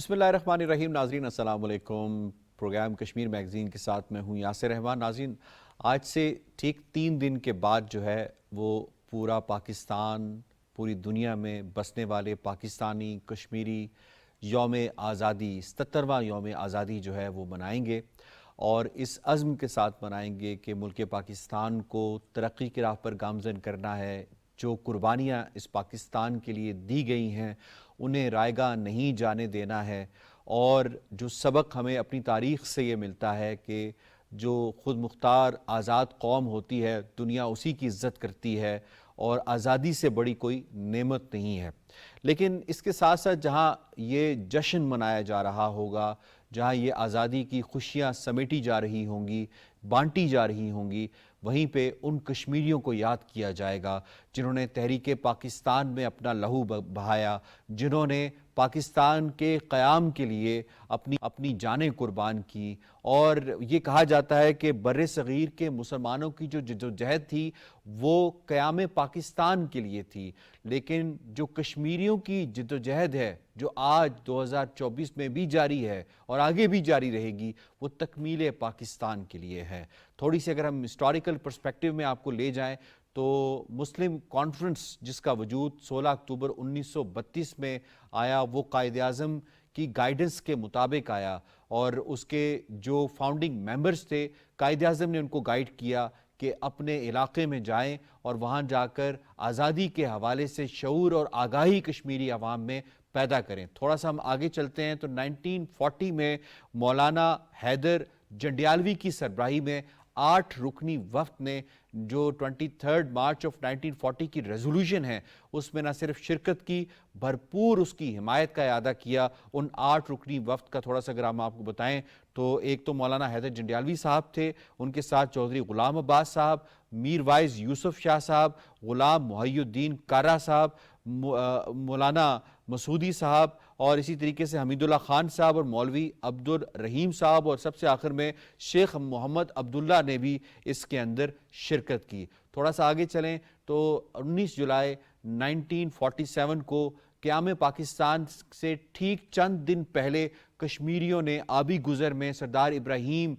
بسم اللہ الرحمن الرحیم. ناظرین السلام علیکم. پروگرام کشمیر میگزین کے ساتھ میں ہوں یاسر رحمان. ناظرین آج سے ٹھیک 3 دن کے بعد جو ہے وہ پورا پاکستان، پوری دنیا میں بسنے والے پاکستانی کشمیری یوم آزادی 77واں یوم آزادی جو ہے وہ منائیں گے، اور اس عزم کے ساتھ منائیں گے کہ ملک پاکستان کو ترقی کی راہ پر گامزن کرنا ہے. جو قربانیاں اس پاکستان کے لیے دی گئی ہیں انہیں رائیگاں نہیں جانے دینا ہے، اور جو سبق ہمیں اپنی تاریخ سے یہ ملتا ہے کہ جو خود مختار آزاد قوم ہوتی ہے دنیا اسی کی عزت کرتی ہے، اور آزادی سے بڑی کوئی نعمت نہیں ہے. لیکن اس کے ساتھ ساتھ جہاں یہ جشن منایا جا رہا ہوگا، جہاں یہ آزادی کی خوشیاں سمیٹی جا رہی ہوں گی، بانٹی جا رہی ہوں گی، وہیں پہ ان کشمیریوں کو یاد کیا جائے گا جنہوں نے تحریک پاکستان میں اپنا لہو بہایا، جنہوں نے پاکستان کے قیام کے لیے اپنی جانیں قربان کی. اور یہ کہا جاتا ہے کہ بر صغیر کے مسلمانوں کی جو جدوجہد تھی وہ قیام پاکستان کے لیے تھی، لیکن جو کشمیریوں کی جدوجہد ہے جو آج 2024 میں بھی جاری ہے اور آگے بھی جاری رہے گی، وہ تکمیل پاکستان کے لیے ہے. تھوڑی سی اگر ہم ہسٹوریکل پرسپیکٹیو میں آپ کو لے جائیں تو مسلم کانفرنس جس کا وجود 16 اکتوبر 1932 میں آیا، وہ قائد اعظم کی گائیڈنس کے مطابق آیا، اور اس کے جو فاؤنڈنگ ممبرز تھے قائد اعظم نے ان کو گائیڈ کیا کہ اپنے علاقے میں جائیں اور وہاں جا کر آزادی کے حوالے سے شعور اور آگاہی کشمیری عوام میں پیدا کریں. تھوڑا سا ہم آگے چلتے ہیں تو 1940 میں مولانا حیدر جنڈیالوی کی سربراہی میں 8 رکنی وفد نے جو 23 مارچ 1940 کی ریزولوشن ہے اس میں نہ صرف شرکت کی، بھرپور اس کی حمایت کا اعادہ کیا. ان 8 رکنی وفد کا تھوڑا سا اگر ہم آپ کو بتائیں تو ایک تو مولانا حیدر جنڈیالوی صاحب تھے، ان کے ساتھ چودھری غلام عباس صاحب، میر وائز یوسف شاہ صاحب، غلام محی الدین کارا صاحب، مولانا مسعودی صاحب، اور اسی طریقے سے حمید اللہ خان صاحب، اور مولوی عبد الرحیم صاحب، اور سب سے آخر میں شیخ محمد عبداللہ نے بھی اس کے اندر شرکت کی. تھوڑا سا آگے چلیں تو 19 جولائی 1947 کو قیام پاکستان سے ٹھیک چند دن پہلے کشمیریوں نے آبی گزر میں سردار ابراہیم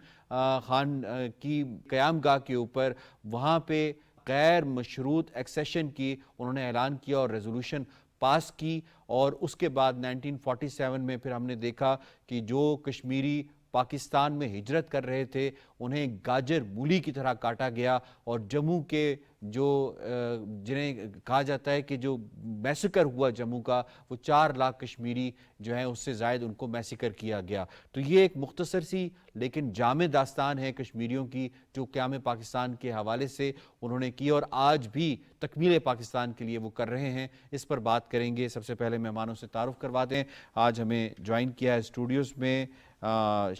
خان کی قیام گاہ کے اوپر وہاں پہ غیر مشروط ایکسیشن کی انہوں نے اعلان کیا اور ریزولوشن پاس کی. اور اس کے بعد 1947 میں پھر ہم نے دیکھا کہ جو کشمیری پاکستان میں ہجرت کر رہے تھے انہیں گاجر مولی کی طرح کاٹا گیا، اور جموں کے جو جنہیں کہا جاتا ہے کہ جو میسیکر ہوا جموں کا، وہ 4 لاکھ کشمیری جو ہیں اس سے زائد ان کو میسیکر کیا گیا. تو یہ ایک مختصر سی لیکن جامع داستان ہے کشمیریوں کی جو قیام پاکستان کے حوالے سے انہوں نے کی، اور آج بھی تکمیل پاکستان کے لیے وہ کر رہے ہیں. اس پر بات کریں گے. سب سے پہلے مہمانوں سے تعارف کروا دیں. آج ہمیں جوائن کیا ہے اسٹوڈیوز میں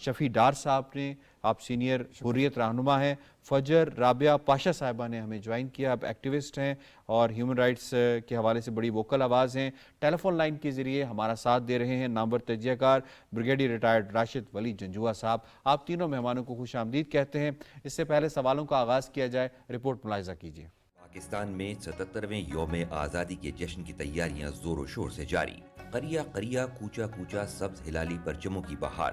شفیع ڈار صاحب نے، آپ سینئر حریت رہنما ہیں. فجر رابعہ پاشا صاحبہ نے ہمیں جوائن کیا، آپ ایکٹیوسٹ ہیں اور ہیومن رائٹس کے حوالے سے بڑی ووکل آواز ہیں. ٹیلی فون لائن کے ذریعے ہمارا ساتھ دے رہے ہیں نامور تجزیہ کار بریگیڈیئر ریٹائرڈ راشد ولی جنجوعہ صاحب. آپ تینوں مہمانوں کو خوش آمدید کہتے ہیں. اس سے پہلے سوالوں کا آغاز کیا جائے، رپورٹ ملاحظہ کیجیے. پاکستان میں 77ویں یوم آزادی کے جشن کی تیاریاں زور و شور سے جاری. قریہ قریہ، کوچہ کوچہ سبز ہلالی پرچموں کی بہار.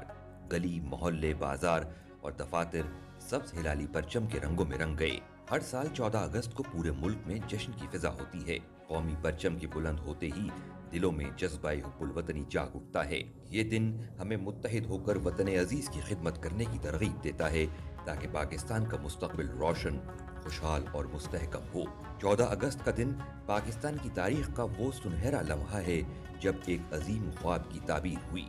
گلی، محلے، بازار اور دفاتر سبز ہلالی پرچم کے رنگوں میں رنگ گئے. ہر سال 14 اگست کو پورے ملک میں جشن کی فضا ہوتی ہے. قومی پرچم کے بلند ہوتے ہی دلوں میں جذبہ حب الوطنی جاگ اٹھتا ہے. یہ دن ہمیں متحد ہو کر وطن عزیز کی خدمت کرنے کی ترغیب دیتا ہے تاکہ پاکستان کا مستقبل روشن، خوشحال اور مستحکم ہو. 14 اگست کا دن پاکستان کی تاریخ کا وہ سنہرا لمحہ ہے جب ایک عظیم خواب کی تعبیر ہوئی.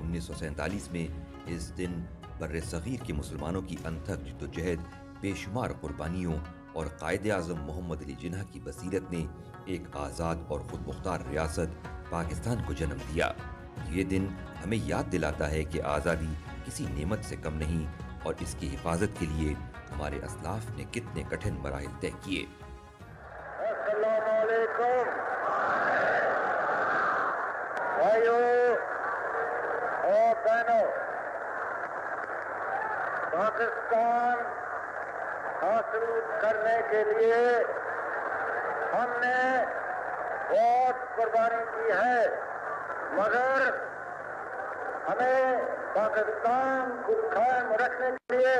1947 میں اس دن بر صغیر کے مسلمانوں کی انتھک جدوجہد، بے شمار قربانیوں اور قائد اعظم محمد علی جناح کی بصیرت نے ایک آزاد اور خود مختار ریاست پاکستان کو جنم دیا. یہ دن ہمیں یاد دلاتا ہے کہ آزادی کسی نعمت سے کم نہیں، اور اس کی حفاظت کے لیے ہمارے اسلاف نے کتنے کٹھن مراحل طے کیے. السلام علیکم بھائیو اور بہنوں. پاکستان حاصل کرنے کے لیے ہم نے بہت قربانی کی ہے، مگر हमें पाकिस्तान को कायम रखने के लिए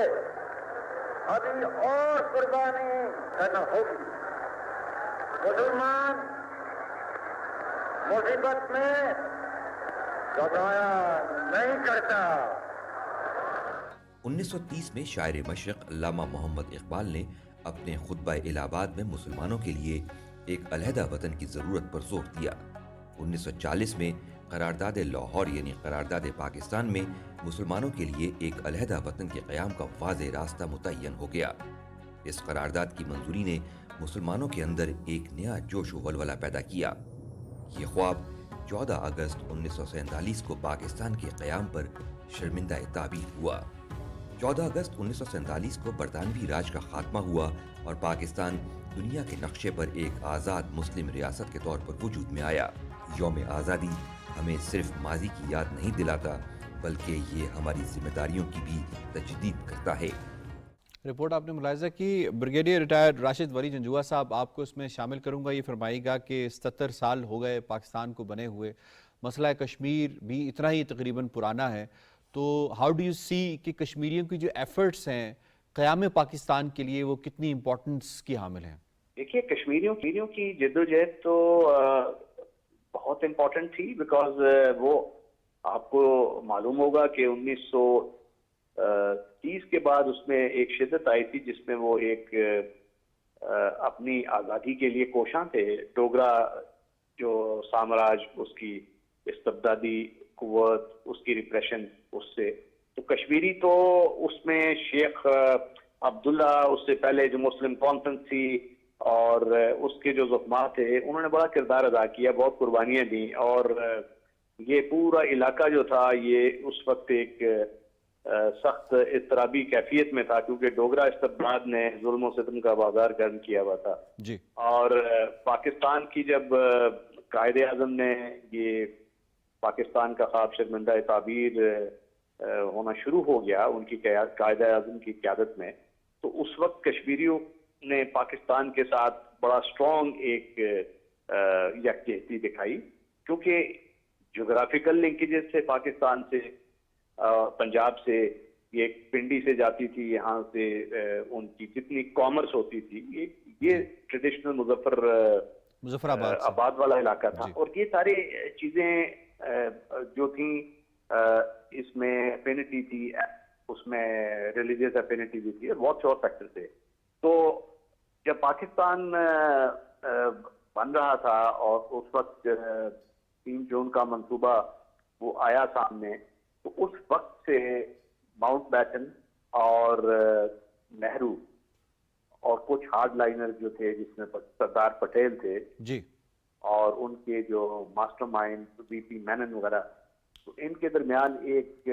अभी और कुर्बानी करना होगी। मुसलमान मुसीबत में घबराया नहीं करता। 1930 में शायर मशरक़ अल्लामा मोहम्मद इकबाल ने अपने खुतबा इलाहाबाद में मुसलमानों के लिए एक अलहदा वतन की ज़रूरत पर जोर दिया। 1940 में करारदाद लाहौर यानी करारदाद पाकिस्तान में मुसलमानों के लिए एक अलहदा वतन के क़याम का वाज़ेह रास्ता मुतय्यन हो गया। इस करारदाद की मंजूरी ने मुसलमानों के अंदर एक नया जोश व वलवला पैदा किया। ये ख्वाब 14 अगस्त 1947 को पाकिस्तान के क़याम पर शर्मिंदा ताबीर हुआ। 14 अगस्त 1947 को बरतानवी राज का खात्मा हुआ और पाकिस्तान दुनिया के नक्शे पर एक आज़ाद मुस्लिम रियासत के तौर पर वजूद में आया। यौम आज़ादी हमें सिर्फ माजी की याद नहीं दिलाता बल्कि ये हमारी जिम्मेदारियों की भी तजदीद करता है। रिपोर्ट आपने मुलाहिजा की। ब्रिगेडियर रिटायर्ड राशिद वली जंजुआ साहब, आपको इसमें शामिल करूंगा। ये फरमाइएगा कि 77 साल हो गए पाकिस्तान को बने हुए, मसला कश्मीर भी इतना ही तकरीबन पुराना है, तो हाउ डू यू सी कि कश्मीरियों की जो एफर्ट्स हैं क़याम पाकिस्तान के लिए वो कितनी इम्पोर्टेंस की हामिल हैं? देखिए, कश्मीरियों की जद्दोजहद तो बहुत इम्पोर्टेंट थी, बिकॉज वो आपको मालूम होगा कि 1930 के बाद उसमें एक शिद्दत आई थी जिसमें वो एक अपनी आज़ादी के लिए कोशां थे। डोगरा जो साम्राज्य, उसकी इस्तबदादी कुव्वत, उसकी रिप्रेशन, उससे तो कश्मीरी तो उसमें शेख अब्दुल्ला, उससे पहले जो मुस्लिम कॉन्फ्रेंस थी और उसके जो ज़ुल्मा थे, उन्होंने बड़ा किरदार अदा किया, बहुत कुर्बानियां दी। और ये पूरा इलाका जो था ये उस वक्त एक सख्त इत्तराबी कैफियत में था, क्योंकि डोगरा इस्तबदाद ने जुल्म और सितम का बाजार गर्म किया हुआ था जी। और पाकिस्तान की जब कायदे आज़म ने ये पाकिस्तान का ख्वाब शर्मिंदा ताबीर होना शुरू हो गया उनकी कायदे आज़म की क़यादत में, तो उस वक्त कश्मीरियों ने पाकिस्तान के साथ बड़ा स्ट्रॉन्ग एक यकजहती दिखाई, क्योंकि जोग्राफिकल लिंकेजेस से पाकिस्तान से, पंजाब से, ये पिंडी से जाती थी, यहाँ से उनकी जितनी कॉमर्स होती थी, ये ट्रेडिशनल मुजफ्फराबाद वाला इलाका था। और ये सारी चीज़ें जो थी, इसमें एफिनिटी थी, उसमें रिलीजियस एफिनिटी भी थी और बहुत और फैक्टर थे। तो जब पाकिस्तान बन रहा था और उस वक्त 3 जून का मंसूबा वो आया सामने, तो उस वक्त से माउंटबेटन और नेहरू और कुछ हार्ड लाइनर जो थे, जिसमें सरदार पटेल थे जी, और उनके जो मास्टरमाइंड वीपी मेनन वगैरह, तो इनके दरमियान एक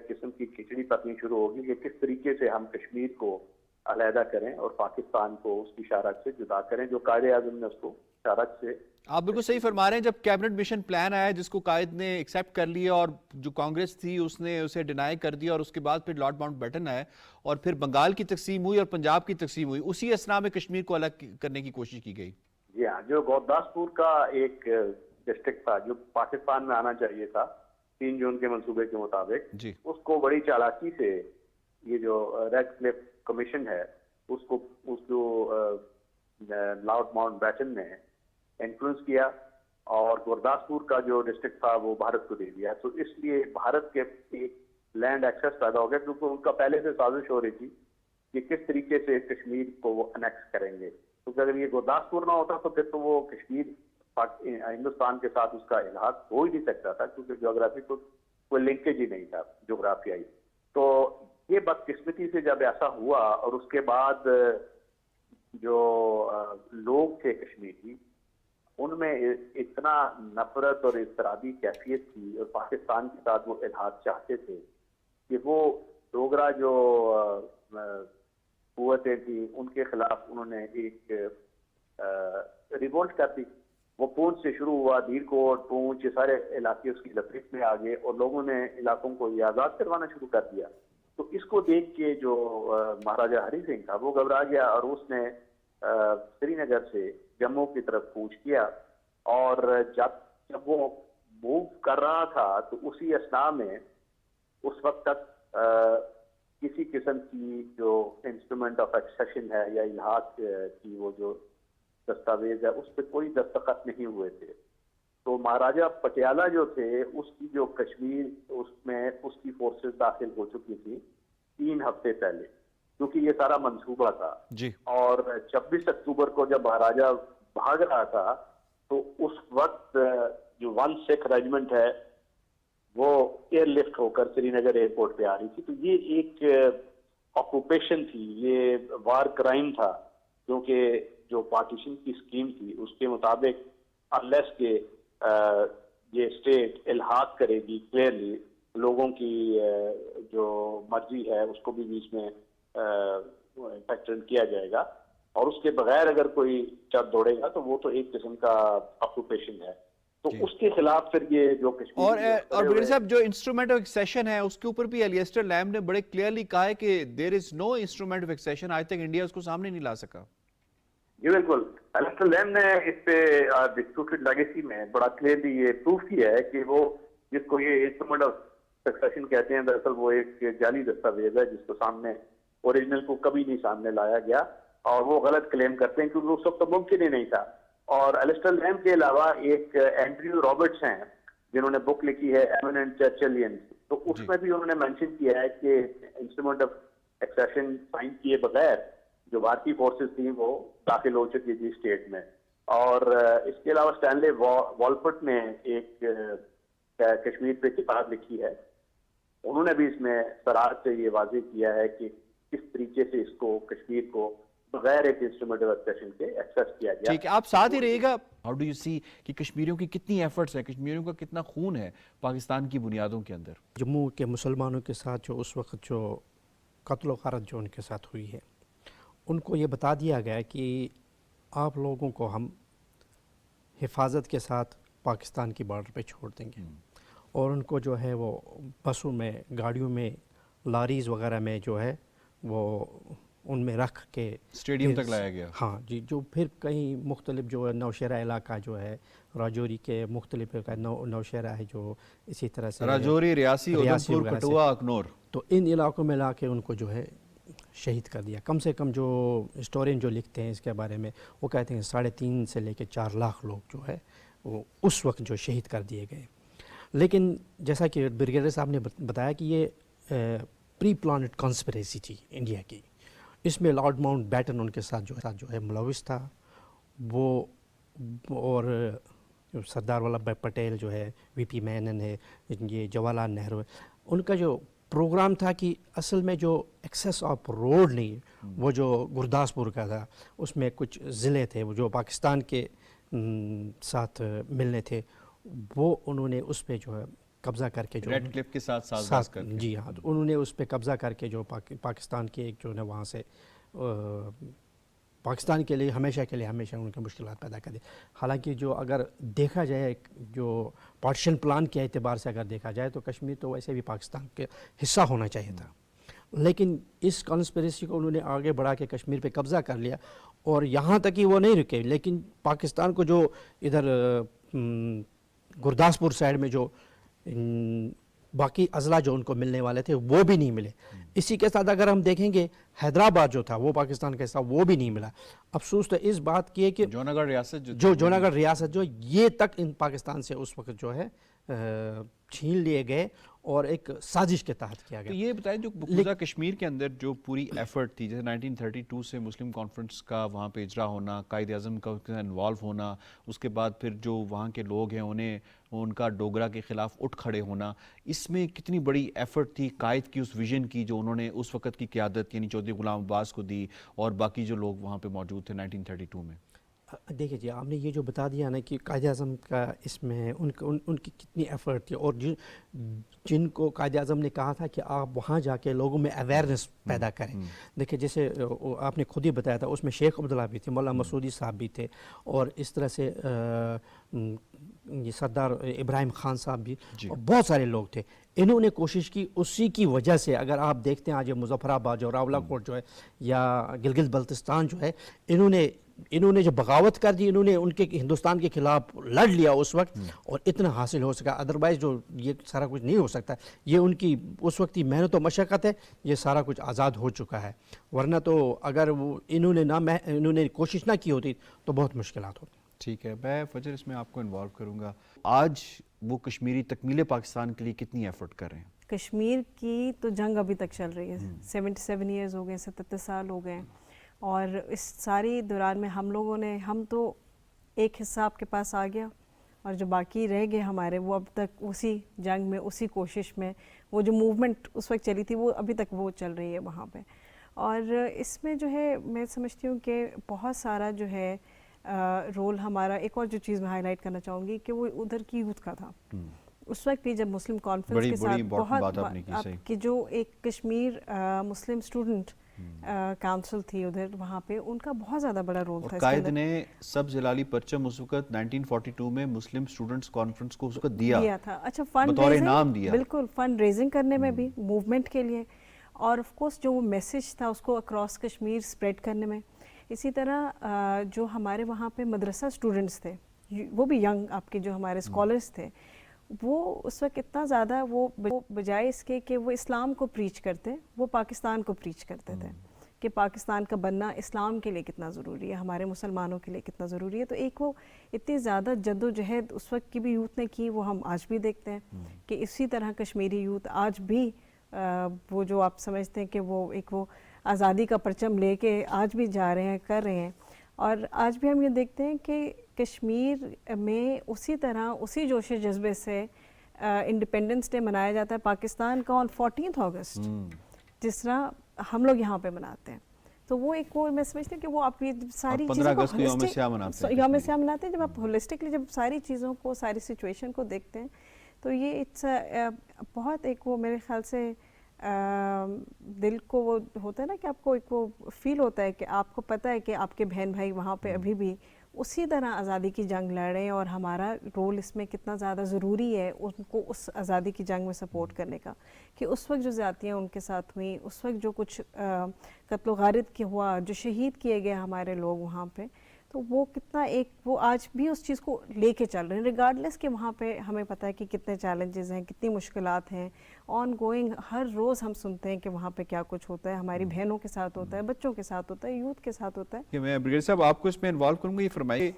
किस्म की खिचड़ी पकनी शुरू होगी कि किस तरीके से हम कश्मीर को अलहदा करें और पाकिस्तान को उसकी शारक से जुदा करें, जो कायदे आज़म ने उसको शारक से। आप बिल्कुल सही फरमा रहे हैं। जब कैबिनेट मिशन प्लान आया जिसको कायद ने एक्सेप्ट कर लिया और जो कांग्रेस थी उसने उसे डिनाई कर दिया, और उसके बाद फिर लॉर्ड माउंटबेटन आए और फिर बंगाल की तकसीम हुई और पंजाब की तकसीम हुई, उसी असना में कश्मीर को अलग करने की कोशिश की गई। जी हाँ, जो गुरदासपुर का एक डिस्ट्रिक्ट था जो पाकिस्तान में आना चाहिए था 3 जून के मंसूबे के मुताबिक, उसको बड़ी चालाकी से ये जो रेड क्लिफ कमीशन है उसको लॉर्ड माउंटबेटन ने इन्फ्लुएंस किया और गुरदासपुर का जो डिस्ट्रिक्ट था वो भारत को दे दिया। तो इसलिए भारत के एक लैंड एक्सेस पैदा हो गया, क्योंकि उनका पहले से साजिश हो रही थी कि किस तरीके से कश्मीर को वो अनेक्स करेंगे। तो अगर ये गुरदासपुर ना होता तो फिर तो वो कश्मीर हिंदुस्तान के साथ उसका इलाहाक हो ही नहीं सकता था, क्योंकि जोग्राफी को कोई लिंकेज ही नहीं था जोग्राफियाई। तो ये बदकिस्मती से जब ऐसा हुआ और उसके बाद जो लोग थे कश्मीरी, उनमें इतना नफरत और इस्तराबी कैफियत थी और पाकिस्तान के साथ वो इल्हाक चाहते थे कि वो डोगरा जो कुव्वतें थी उनके खिलाफ उन्होंने एक रिवोल्ट कर दी। वो पूंछ से शुरू हुआ, धीरकोट, पूंछ, ये सारे इलाके उसकी लपेट में आ गए और लोगों ने इलाकों को ये आज़ाद करवाना शुरू कर दिया। तो इसको देख के जो महाराजा हरि सिंह था वो घबरा गया और उसने श्रीनगर से जम्मू की तरफ कूच किया। और जब वो मूव कर रहा था तो उसी असना में اس وقت تک کسی قسم کی جو انسٹرومنٹ آف ایکسیشن ہے یا الحاق کی وہ جو دستاویز ہے اس پہ کوئی دستخط نہیں ہوئے تھے. تو مہاراجہ پٹیالہ جو تھے اس کی جو کشمیر اس میں اس کی فورسز داخل ہو چکی تھی 3 ہفتے پہلے, کیونکہ یہ سارا منصوبہ تھا جی. اور 26 اکتوبر کو جب مہاراجہ بھاگ رہا تھا تو اس وقت جو 1 سکھ ریجمنٹ ہے وہ ایئر لفٹ ہو کر سری نگر ایئرپورٹ پہ آ رہی تھی. تو یہ ایک آکوپیشن تھی, یہ وار کرائم تھا, کیونکہ جو پارٹیشن کی اسکیم تھی اس کے مطابق انلیس کہ یہ اسٹیٹ الحاق کرے گی کلیئرلی, لوگوں کی جو مرضی ہے اس کو بھی بیچ میں فیکٹر کیا جائے گا, اور اس کے بغیر اگر کوئی چل دوڑے گا تو وہ تو ایک قسم کا آکوپیشن ہے. تو اس کے خلاف پھر یہ جو کشمیر اور بریگیڈیئر صاحب جو انسٹرومنٹ آف ایکسیشن ہے اس کے اوپر بھی الیسٹر لیمب نے بڑے کلیئرلی کہا ہے کہ دیر از نو انسٹرومنٹ آف ایکسیشن, آج تک انڈیا اس کو سامنے نہیں لا سکا. جی بالکل, الیسٹر لیمب نے اس پہ ڈسپیوٹڈ لیگیسی میں بڑا کلیئرلی یہ پروف کیا ہے کہ وہ جس کو یہ انسٹرومنٹ آف ایکسیشن کہتے ہیں دراصل وہ ایک جعلی دستاویز ہے جس کو سامنے اوریجنل کو کبھی نہیں سامنے لایا گیا, اور وہ غلط کلیم کرتے ہیں کیونکہ اس وقت تو ممکن ہی نہیں تھا. اور الیسٹر لیمب کے علاوہ ایک اینڈریو رابرٹس ہیں جنہوں نے بک لکھی ہے ایمیننٹ چرچلینز, تو اس میں بھی انہوں نے مینشن کیا ہے کہ انسٹرومنٹ آف ایکسیشن سائن کیے بغیر جو بھارتی فورسز تھیں وہ داخل ہو چکی تھی اسٹیٹ میں. اور اس کے علاوہ اسٹینلے والپٹ نے ایک کشمیر پہ کتاب لکھی ہے, انہوں نے بھی اس میں صراحت سے یہ واضح کیا ہے کہ کس طریقے سے اس کو کشمیر کو بغیر ایک انسٹرومنٹ آف ایکسیشن کے ایکسیس کیا گیا. ٹھیک ہے, آپ ساتھ ہی رہیے گا. ہاؤ ڈو یو سی کہ کشمیریوں کی کتنی ایفرٹس ہیں, کشمیریوں کا کتنا خون ہے پاکستان کی بنیادوں کے اندر. جموں کے مسلمانوں کے ساتھ جو اس وقت جو قتل و غارت جو ان کے ساتھ ہوئی ہے, ان کو یہ بتا دیا گیا کہ آپ لوگوں کو ہم حفاظت کے ساتھ پاکستان کی بارڈر پہ چھوڑ دیں گے, اور ان کو جو ہے وہ بسوں میں, گاڑیوں میں, لاریز وغیرہ میں جو ہے وہ ان میں رکھ کے اسٹیڈیم تک لایا گیا. ہاں جی, جو پھر کہیں مختلف جو نوشہرہ علاقہ جو ہے راجوری کے مختلف نوشہرہ ہے جو اسی طرح سے راجوری, ریاسی, اودھمپور, کٹھوعہ, اخنور, تو ان علاقوں میں لا کے ان کو جو ہے شہید کر دیا. کم سے کم جو ہسٹورین جو لکھتے ہیں اس کے بارے میں وہ کہتے ہیں 3.5 سے لے کے 4 لاکھ لوگ جو ہے وہ اس وقت جو شہید کر دیے گئے. لیکن جیسا کہ بریگیڈیئر صاحب نے بتایا کہ یہ پری پلانڈ کانسپریسی تھی انڈیا کی, اس میں لارڈ ماؤنٹ بیٹن ان کے ساتھ جو ہے ملوث تھا وہ, اور سردار ولبھ بھائی پٹیل جو ہے, وی پی مینن ہے, یہ جواہر لال نہرو ہے, ان کا جو پروگرام تھا کہ اصل میں جو ایکسیس آف روڈ نہیں وہ جو گرداسپور کا تھا اس میں کچھ ضلع تھے وہ جو پاکستان کے ساتھ ملنے تھے, وہ انہوں نے اس پہ جو ہے قبضہ کر کے جو ریڈ کلف کے ساتھ سازگار کر کے, جی ہاں, تو انہوں نے اس پہ قبضہ کر کے جو پاکستان کے ایک جو ہے وہاں سے پاکستان کے لیے ہمیشہ ان کے مشکلات پیدا کر دی. حالانکہ جو اگر دیکھا جائے جو پارٹیشن پلان کے اعتبار سے اگر دیکھا جائے تو کشمیر تو ویسے بھی پاکستان کے حصہ ہونا چاہیے تھا, لیکن اس کانسپریسی کو انہوں نے آگے بڑھا کے کشمیر پہ قبضہ کر لیا, اور یہاں تک ہی وہ نہیں رکے, لیکن پاکستان کو جو ادھر گرداسپور سائڈ میں جو باقی اضلاع جو ان کو ملنے والے تھے وہ بھی نہیں ملے. اسی کے ساتھ اگر ہم دیکھیں گے حیدرآباد جو تھا وہ پاکستان کا حصہ وہ بھی نہیں ملا. افسوس تو اس بات کی ہے کہ جوناگڑھ ریاست جوناگڑھ ریاست جو یہ تک ان پاکستان سے اس وقت جو ہے چھین لیے گئے اور ایک سازش کے تحت کیا گیا. تو یہ بتائیں جو مقبوضہ کشمیر کے اندر جو پوری ایفرٹ تھی, جیسے 1932 سے مسلم کانفرنس کا وہاں پہ اجرا ہونا, قائد اعظم کا انوالو ہونا, اس کے بعد پھر جو وہاں کے لوگ ہیں انہیں ان کا ڈوگرا کے خلاف اٹھ کھڑے ہونا, اس میں کتنی بڑی ایفرٹ تھی قائد کی اس ویژن کی جو انہوں نے اس وقت کی قیادت یعنی چودھری غلام عباس کو دی اور باقی جو لوگ وہاں پہ موجود تھے 1932 میں. دیکھیں جی, آپ نے یہ جو بتا دیا نا کہ قائد اعظم کا اس میں ان کی کتنی ایفرٹ تھی, اور جن کو قائد اعظم نے کہا تھا کہ آپ وہاں جا کے لوگوں میں اویئرنیس پیدا کریں. دیکھیں جیسے آپ نے خود ہی بتایا تھا اس میں شیخ عبداللہ بھی تھے, مولانا مسعودی صاحب بھی تھے, اور اس طرح سے سردار ابراہیم خان صاحب بھی, اور بہت سارے لوگ تھے. انہوں نے کوشش کی, اسی کی وجہ سے اگر آپ دیکھتے ہیں آج مظفر آباد جو راولا کوٹ جو ہے یا گلگت بلتستان جو ہے, انہوں نے इन्होंने जो बगावत कर दी, इन्होंने उनके हिंदुस्तान के खिलाफ लड़ लिया उस वक्त, और इतना हासिल हो सका, अदरवाइज़ जो ये सारा कुछ नहीं हो सकता। ये उनकी उस वक्त की मेहनत और मशक्क़त है, ये सारा कुछ आज़ाद हो चुका है, वरना तो अगर वो इन्होंने कोशिश ना की होती तो बहुत मुश्किलात होती। ठीक है, मैं फजर इसमें आपको इन्वॉल्व करूँगा। आज वो कश्मीरी तकमील पाकिस्तान के लिए कितनी एफर्ट कर रहे हैं? कश्मीर की तो जंग अभी तक चल रही है, 77 ईयर्स हो गए, 77 साल हो गए, और इस सारी दौरान में हम तो एक हिस्सा आपके पास आ गया, और जो बाकी रह गए हमारे, वो अब तक उसी जंग में, उसी कोशिश में, वो जो मूवमेंट उस वक्त चली थी वो अभी तक वो चल रही है वहाँ पे। और इसमें जो है मैं समझती हूँ कि बहुत सारा जो है रोल हमारा, एक और जो चीज़ मैं हाईलाइट करना चाहूँगी कि वो उधर की यूथ का था। उस वक्त भी जब मुस्लिम कॉन्फ्रेंस के साथ बहुत आपकी जो एक कश्मीर मुस्लिम स्टूडेंट काउंसिल थी उधर, वहाँ पे उनका बहुत ज़्यादा बड़ा रोल था। कायद ने सब्ज़ हिलाली परचम उस वक्त 1942 में मुस्लिम स्टूडेंट्स कॉन्फ्रेंस को उस वक्त दिया था। अच्छा, फंड इनाम दिया, बिल्कुल फंड रेजिंग करने में भी, मूवमेंट के लिए, और ऑफ कोर्स जो वो मैसेज था उसको अक्रॉस कश्मीर स्प्रेड करने में। इसी तरह जो हमारे वहाँ पे मदरसा स्टूडेंट्स थे, वो भी यंग आपके जो हमारे स्कॉलर्स थे, वो उस वक्त इतना ज़्यादा वो बजाय इसके कि वो इस्लाम को प्रीच करते, वो पाकिस्तान को प्रीच करते थे कि पाकिस्तान का बनना इस्लाम के लिए कितना ज़रूरी है, हमारे मुसलमानों के लिए कितना ज़रूरी है। तो एक वो इतनी ज़्यादा जद्दोजहद उस वक्त की भी यूथ ने की, वो हम आज भी देखते हैं कि इसी तरह कश्मीरी यूथ आज भी वो जो आप समझते हैं कि वो एक वो आज़ादी का परचम लेके आज भी जा रहे हैं, कर रहे हैं। और आज भी हम ये देखते हैं कि कश्मीर में उसी तरह, उसी जोश जज्बे से इंडिपेंडेंस डे मनाया जाता है पाकिस्तान का ऑन 14 अगस्त, जिस तरह हम लोग यहाँ पे मनाते हैं। तो वो एक वो मैं समझती हूँ कि वो आप ये सारी चीज़ों को यौम स्याह मनाते हैं, जब आप होलिस्टिकली जब सारी चीज़ों को, सारी सिचुएशन को देखते हैं, तो ये इट्स बहुत एक वो मेरे ख्याल से दिल को वो होता है ना कि आपको एक वो फील होता है कि आपको पता है कि आपके बहन भाई वहाँ पे अभी भी उसी तरह आज़ादी की जंग लड़ रहे हैं, और हमारा रोल इसमें कितना ज़्यादा ज़रूरी है उनको उस आज़ादी की जंग में सपोर्ट करने का, कि उस वक्त जो ज़्यादतियाँ उनके साथ हुई, उस वक्त जो कुछ कत्ल गारिद के हुआ, जो शहीद किए गए हमारे लोग वहाँ पे, तो वो कितना एक वो आज भी उस चीज़ को लेके चल रहे हैं, रिगार्डलेस कि वहाँ पे हमें पता है कि कितने चैलेंजेस हैं, कितनी मुश्किलात हैं, ऑन गोइंग हर रोज़ हम सुनते हैं कि वहाँ पे क्या कुछ होता है, हमारी बहनों के साथ होता है, बच्चों के साथ होता है, यूथ के साथ होता है। कि मैं ब्रिगेडियर साहब आपको इसमें इन्वॉल्व करूँगा। ये फरमाइए,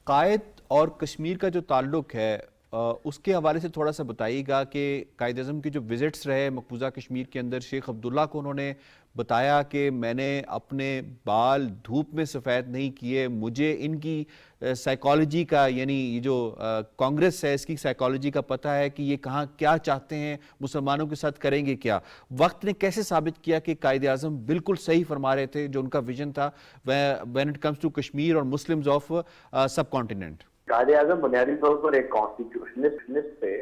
कायद और कश्मीर का जो ताल्लुक़ है उसके हवाले से थोड़ा सा बताइएगा कि कायद-ए-आज़म की जो विज़िट्स रहे मकबूजा कश्मीर के अंदर, शेख अब्दुल्ला को उन्होंने बताया कि मैंने अपने बाल धूप में सफ़ेद नहीं किए, मुझे इनकी साइकोलॉजी का, यानी ये जो कांग्रेस है इसकी साइकोलॉजी का पता है कि ये कहाँ क्या चाहते हैं, मुसलमानों के साथ करेंगे क्या। वक्त ने कैसे साबित किया कि कायद-ए-आज़म बिल्कुल सही फरमा रहे थे, जो उनका विजन था when it comes to Kashmir और Muslims of subcontinent. Quaid-e-Azam बुनियादी तौर पर एक कॉन्स्टिट्यूशनिस्ट थे,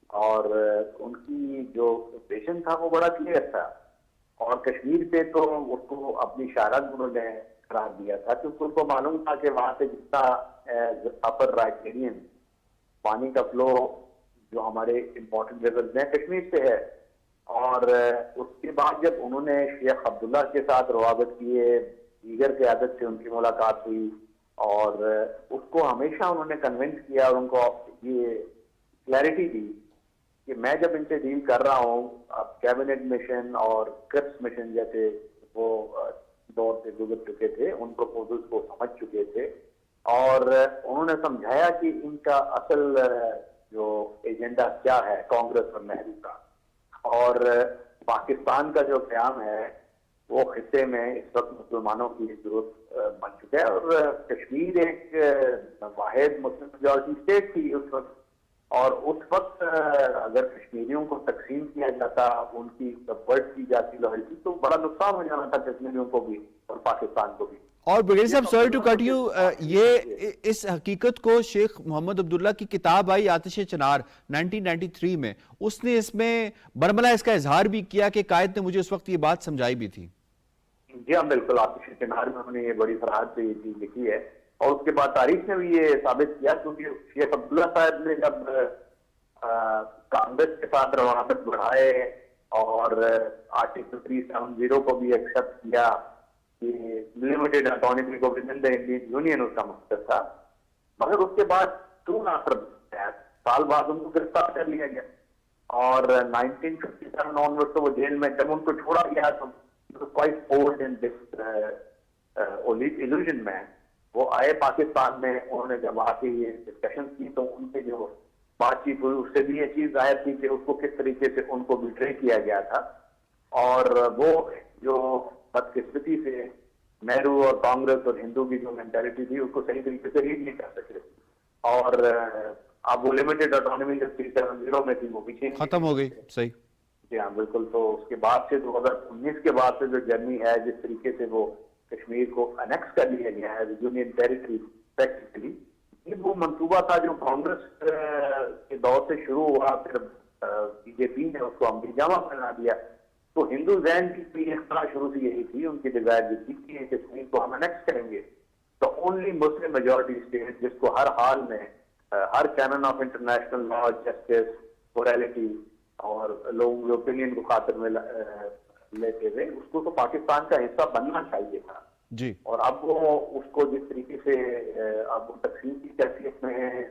और उनकी जो विजन था वो बड़ा क्लियर था, और कश्मीर पे तो उसको अपनी शारत उन्होंने करार दिया था, क्योंकि उनको मालूम था कि वहाँ पे जितना अपर राइटेरियन पानी का फ्लो जो हमारे इम्पोर्टेंट रिवर्स हैं कश्मीर से है। और उसके बाद जब उन्होंने शेख अब्दुल्ला के साथ रवाबत किए, दीगर क़यादत से उनकी मुलाकात हुई, और उसको हमेशा उन्होंने कन्विंस किया और उनको ये क्लैरिटी दी कि मैं जब इनसे डील कर रहा हूँ, कैबिनेट मिशन और क्रिप्स मिशन जैसे वो दौर से गुजर चुके थे, उन प्रपोजल्स को समझ चुके थे, और उन्होंने समझाया कि इनका असल जो एजेंडा क्या है कांग्रेस और नेहरू का, और पाकिस्तान का जो क़याम है वो खित्ते में इस वक्त मुसलमानों की जरूरत बन चुका है, और कश्मीर एक वाहिद मुस्लिम मेजॉरिटी स्टेट थी उस वक्त, और उस वक्त अगर कश्मीरियों को तकसीम किया जाता, उनकी सबवर्ट की जाती लॉयल्टी, तो बड़ा नुकसान हो जाना था कश्मीरियों को भी और पाकिस्तान को भी। और ब्रिगेडियर साहब, सॉरी टू कट यू, ये इस हकीकत को शेख मोहम्मद अब्दुल्ला की किताब आई आतिश चिनार 1993 में, उसने इसमें बरमला इसका इजहार भी किया कि कायद ने मुझे उस वक्त ये बात समझाई भी थी। जी हाँ, बिल्कुल, आतिश चिनार में उन्होंने ये बड़ी फराहत से ये चीज लिखी है, और उसके बाद तारीख ने भी ये साबित किया, क्योंकि शेख अब्दुल्ला साहब ने जब कांग्रेस के साथ रवाबत बढ़ाए और आर्टिकल 370 को भी एक्सेप्ट किया, कि लिमिटेड ऑटोनॉमी को with in the Indian union उसका मकसद था, मगर उसके बाद 2 साल बाद उनको गिरफ्तार कर लिया गया और 1957 ऑनवर्ड तो वो जेल में, जब उनको छोड़ा गया तो quite old in this illusion में वो आए पाकिस्तान में। उन्होंने जब आके ये डिस्कशन की तो उनके जो बातचीत हुई उससे भी ये चीज जाहिर थी कि उसको किस तरीके से उनको बिट्रे किया गया था और वो जो बदकिस्मती से नेहरू और कांग्रेस और हिंदू की जो मेंटालिटी थी उसको सही तरीके से रीड नहीं कर सके और अब वो लिमिटेड ऑटोनॉमी जो 370 में थी वो पीछे खत्म हो गई। सही, जी हाँ बिल्कुल। तो उसके बाद से 2019 के बाद से जो जर्नी है, जिस तरीके से वो कश्मीर को अनेक्स कर लिया गया है यूनियन टेरिटरी प्रैक्टिकली, ये वो मंसूबा था जो कांग्रेस के दौर से शुरू हुआ, फिर बीजेपी ने उसको अमली जामा बना दिया। तो हिंदू जैन की भी शुरू से यही थी, उनकी डिजायर ये थी कि कश्मीर को हम अनेक्स करेंगे। तो ओनली मुस्लिम मेजॉरिटी स्टेट जिसको हर हाल में हर canon of international law, justice, morality और लोगों के ओपिनियन को खातिर में लेते हुए उसको तो पाकिस्तान का हिस्सा बनना चाहिए था जी। और अब वो उसको जिस तरीके से अब वो तकसीम की कैफियत में है,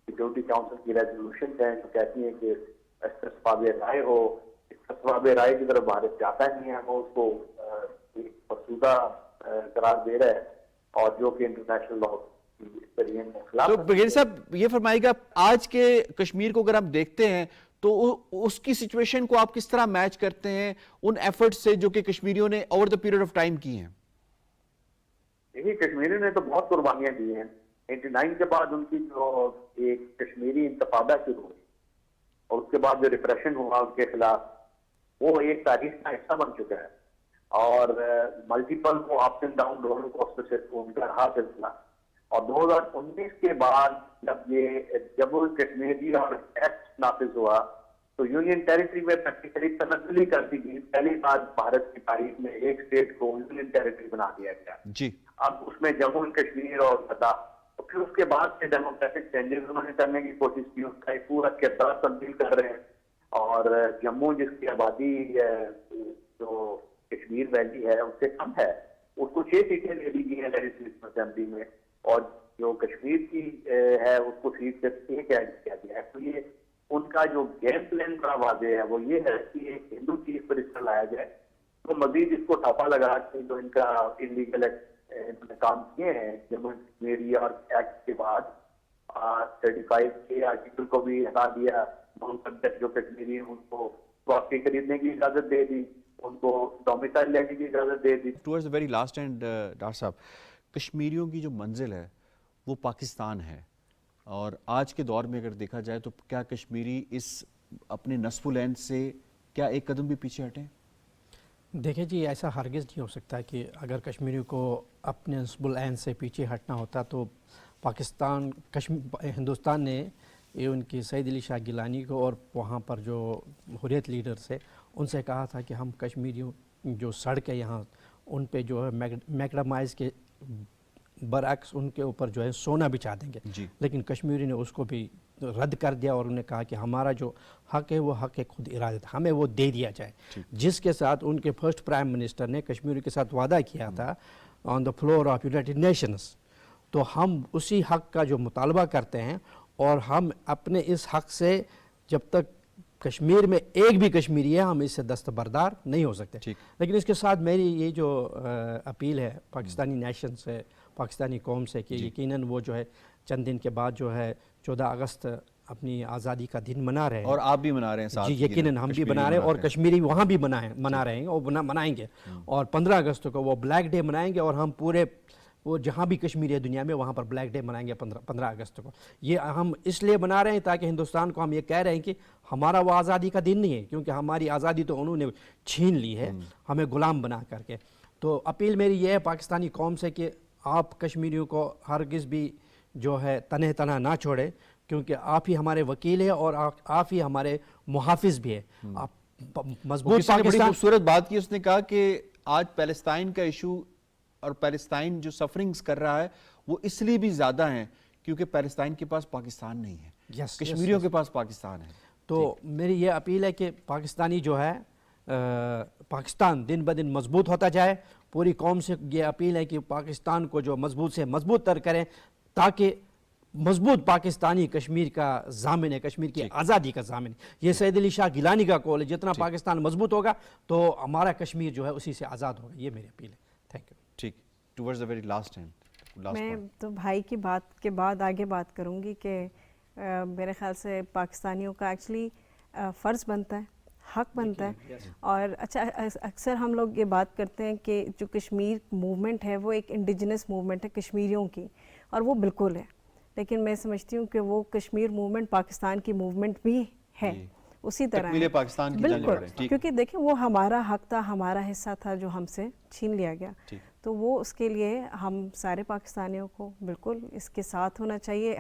सिक्योरिटी काउंसिल की रेजोल्यूशन है जो कहती है कि इस्तेस्बाब राय हो, इस्तेस्बाब राय की तरफ भारत जाता नहीं है, वो उसको एक मसूदा करार दे रहा है और जो कि इंटरनेशनल लॉ तो ब्रिगेडियर साहब ये फरमाइएगा, आज के कश्मीर को अगर हम देखते हैं तो उसकी सिचुएशन को आप किस तरह मैच करते हैं उन एफर्ट्स से जो कि कश्मीरियों ने over the period of time की हैं? देखिए, कश्मीरियों ने तो बहुत कुर्बानियां दी हैं। 89 के बाद उनकी जो एक कश्मीरी इंतफादा शुरू हुई और उसके बाद जो रिप्रेशन हुआ उनके खिलाफ, वो एक तारीख का हिस्सा बन चुका है और मल्टीपल वो ups and down roller coaster से उनका रहा सिलसिला। और 2019 के बाद जब ये जम्मू कश्मीर और एक्ट नाफिज हुआ तो यूनियन टेरिटरी में प्रैक्टिकली तनज़्ज़ुली कर दी गई। पहली बार भारत की तारीख में एक स्टेट को यूनियन टेरिटरी बना दिया गया जी। अब उसमें जम्मू एंड कश्मीर और लद्दाख, तो फिर उसके बाद से डेमोक्रेटिक चेंजेस उन्होंने करने की कोशिश की, उसका एक पूरा किरदार तब्दील कर रहे हैं। और जम्मू जिसकी आबादी जो कश्मीर वैली है उससे कम है, उसको 6 सीटें दे दी गई है लेजिस्लेटिव असेंबली में और जो कश्मीर की है उसको सीट से 1 ऐड किया गया है। तो ये उनका जो गेम प्लान बड़ा वाज़ेह है वो ये है कि एक हिंदू चीफ मिनिस्टर लाया जाए तो मजीद इसको ठप्पा लगा के जो इनका इलीगल इन्होंने काम किए हैं जम्मू कश्मीर और एक्ट के बाद 35 के आर्टिकल को भी हटा दिया, नॉन सब्जेक्ट जो कश्मीरी उनको प्रॉपर्टी खरीदने की इजाजत दे दी, उनको डोमिसाइल लेने की इजाजत दे दी। Towards the very last end doctor साहब, कश्मीरियों की जो मंजिल है वो पाकिस्तान है और आज के दौर में अगर देखा जाए तो क्या कश्मीरी इस अपने नस्बुल ऐन से क्या एक कदम भी पीछे हटें? देखिए जी, ऐसा हरगिज़ नहीं हो सकता कि अगर कश्मीरियों को अपने नस्बुल ऐन से पीछे हटना होता तो पाकिस्तान हिंदुस्तान ने ये उनकी सईद अली शाह गिलानी को और वहाँ पर जो हुर्रियत लीडर्स है उनसे कहा था कि हम कश्मीरियों जो सड़क है यहाँ उन पे जो है मैकडामाइज के बरअक्स उनके ऊपर जो है सोना बिछा देंगे, लेकिन कश्मीरी ने उसको भी रद्द कर दिया और उन्होंने कहा कि हमारा जो हक है वो हक है खुद इरादत, हमें वो दे दिया जाए। जिसके साथ उनके फर्स्ट प्राइम मिनिस्टर ने कश्मीर के साथ वादा किया था on the floor of United Nations. तो हम उसी हक का जो मुतालबा करते हैं और हम अपने इस हक से जब तक कश्मीर में एक भी कश्मीरी है हम इससे दस्तबरदार नहीं हो सकते। लेकिन इसके साथ मेरी ये जो अपील है पाकिस्तानी नेशन से, पाकिस्तानी कौम से कि यकीनन वो जो है चंद दिन के बाद जो है 14 अगस्त अपनी आज़ादी का दिन मना रहे हैं और आप भी मना रहे हैं साथ जी, यकीनन हम भी मना रहे हैं और कश्मीरी वहाँ भी मना रहे हैं और मनाएंगे और 15 अगस्त को वो ब्लैक डे मनाएंगे और हम पूरे वो जहाँ भी कश्मीर है दुनिया में वहाँ पर ब्लैक डे मनाएंगे 15 अगस्त को। ये हम इसलिए मना रहे हैं ताकि हिंदुस्तान को हम ये कह रहे हैं कि हमारा वो आज़ादी का दिन नहीं है, क्योंकि हमारी आज़ादी तो उन्होंने छीन ली है हमें गुलाम बना करके। तो अपील मेरी ये है पाकिस्तानी कौम से कि आप कश्मीरियों को हरगिज़ भी जो है तना ना छोड़े, क्योंकि आप ही हमारे वकील है और आप ही हमारे मुहाफिज भी है। आप मजबूत पाकिस्तान खूबसूरत बात की उसने कहा कि आज पैलेस्टाइन का इशू और पैलेस्टाइन जो सफरिंग्स कर रहा है वो इसलिए भी ज़्यादा हैं क्योंकि पैलेस्टाइन के पास पाकिस्तान नहीं है, कश्मीरियों के पास पाकिस्तान है। तो मेरी ये अपील है कि पाकिस्तानी जो है पाकिस्तान दिन ब दिन मजबूत होता जाए, پوری قوم سے یہ اپیل ہے کہ پاکستان کو جو مضبوط سے مضبوط تر کریں تاکہ مضبوط پاکستانی کشمیر کا ضامن ہے، کشمیر کی آزادی کا ضامن ہے. یہ سید علی شاہ گیلانی کا قول ہے، جتنا پاکستان مضبوط ہوگا تو ہمارا کشمیر جو ہے اسی سے آزاد ہوگا. یہ میری اپیل ہے. Thank you. ٹھیک، towards the very last end میں تو بھائی کی بات کے بعد آگے بات کروں گی کہ میرے خیال سے پاکستانیوں کا ایکچولی فرض بنتا ہے، حق بنتا ہے. اور اچھا اکثر ہم لوگ یہ بات کرتے ہیں کہ جو کشمیر موومنٹ ہے وہ ایک انڈیجنس موومنٹ ہے کشمیریوں کی، اور وہ بالکل ہے. لیکن میں سمجھتی ہوں کہ وہ کشمیر موومنٹ پاکستان کی موومنٹ بھی ہے، اسی طرح تکمیل پاکستان کی جانب بالکل، بڑھیں. ٹھیک. کیونکہ دیکھیں وہ ہمارا حق تھا، ہمارا حصہ تھا جو ہم سے چھین لیا گیا. تو وہ اس کے لیے ہم سارے پاکستانیوں کو بالکل اس کے ساتھ ہونا چاہیے.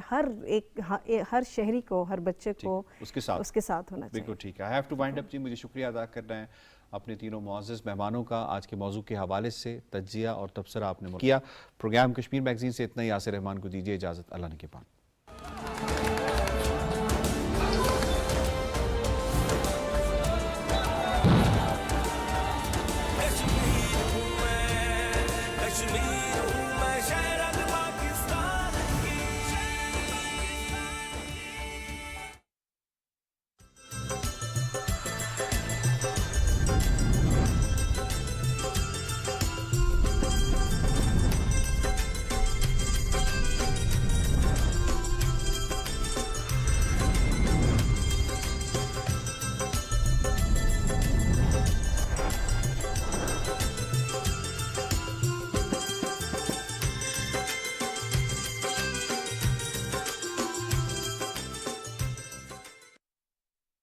ہر شہری کو، ہر بچے کو اس کے ساتھ ہونا چاہیے. بالکل ٹھیک ہے. آئی ہیو ٹو وائنڈ اپ جی. مجھے شکریہ ادا کرنا ہے اپنے تینوں معزز مہمانوں کا آج کے موضوع کے حوالے سے تجزیہ اور تبصرہ آپ نے کیا. پروگرام کشمیر میگزین سے اتنا ہی. یاسر رحمان کو دیجیے اجازت. اللہ نے کے پاس.